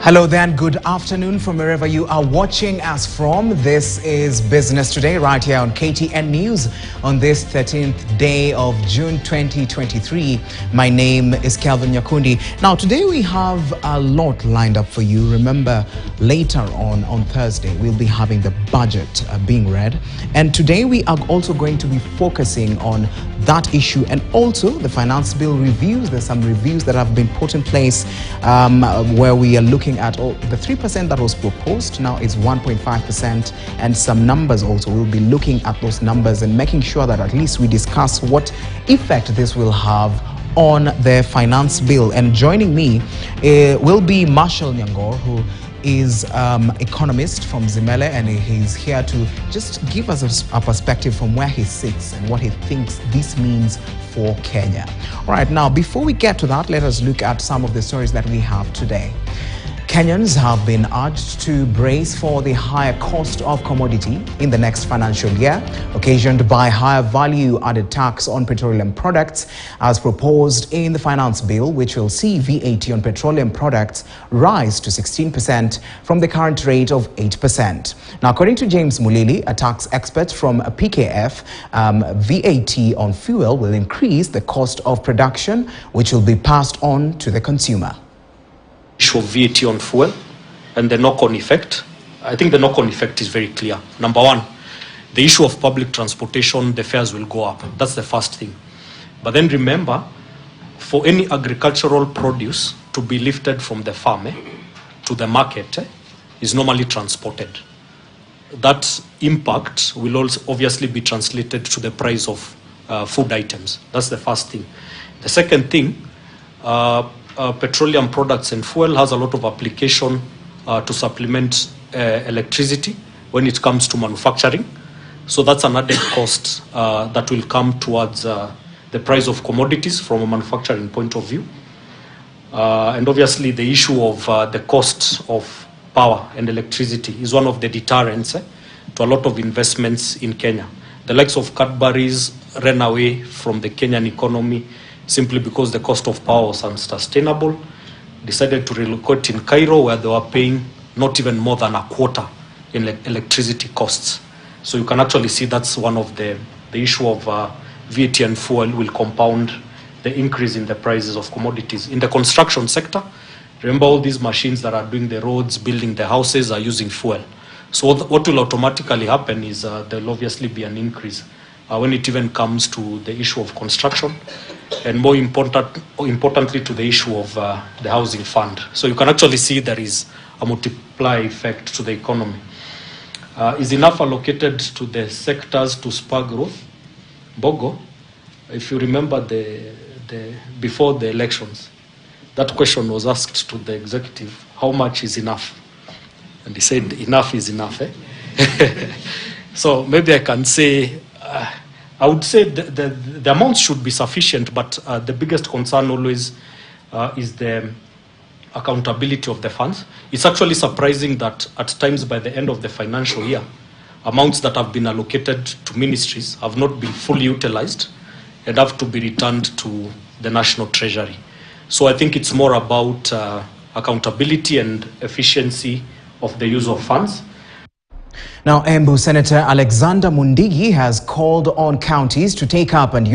Hello there and good afternoon from wherever you are watching us from. This is Business Today right here on KTN News on this 13th day of June 2023. My name is Kelvin Nyakundi. Now today we have a lot lined up for you. Remember, later on Thursday we'll be having the budget being read, and today we are also going to be focusing on that issue and also the finance bill reviews. There's some reviews that have been put in place where we are looking at the 3% that was proposed now is 1.5%, and some numbers also. We'll be looking at those numbers and making sure that at least we discuss what effect this will have on the finance bill. And joining me will be Marshall Nyangor, who is economist from Zimele, and he's here to just give us a perspective from where he sits and what he thinks this means for Kenya. All right, now before we get to that, let us look at some of the stories that we have today. Kenyans have been urged to brace for the higher cost of commodity in the next financial year, occasioned by higher value-added tax on petroleum products as proposed in the finance bill, which will see VAT on petroleum products rise to 16% from the current rate of 8%. Now, according to James Mulili, a tax expert from PKF, VAT on fuel will increase the cost of production, which will be passed on to the consumer. Issue of VAT on fuel and the knock-on effect. I think the knock-on effect is very clear. Number one, the issue of public transportation, the fares will go up. That's the first thing. But then remember, for any agricultural produce to be lifted from the farm to the market is normally transported. That impact will also obviously be translated to the price of food items. That's the first thing. The second thing, petroleum products and fuel has a lot of application to supplement electricity when it comes to manufacturing. So that's an added cost that will come towards the price of commodities from a manufacturing point of view. And obviously the issue of the cost of power and electricity is one of the deterrents to a lot of investments in Kenya. The likes of Cadbury's ran away from the Kenyan economy simply because the cost of power was unsustainable, decided to relocate in Cairo, where they were paying not even more than a quarter in electricity costs. So you can actually see that's one of the issue of VAT and fuel will compound the increase in the prices of commodities. In the construction sector, remember all these machines that are doing the roads, building the houses are using fuel. So what will automatically happen is there will obviously be an increase when it even comes to the issue of construction, and more importantly to the issue of the housing fund. So you can actually see there is a multiplier effect to the economy. Is enough allocated to the sectors to spur growth? Bogo, if you remember before the elections, that question was asked to the executive, how much is enough? And he said, enough is enough. So maybe I can say, I would say the amounts should be sufficient, but the biggest concern always is the accountability of the funds. It's actually surprising that at times by the end of the financial year, amounts that have been allocated to ministries have not been fully utilized and have to be returned to the national treasury. So I think it's more about accountability and efficiency of the use of funds. Now, Embu Senator Alexander Mundigi has called on counties to take up and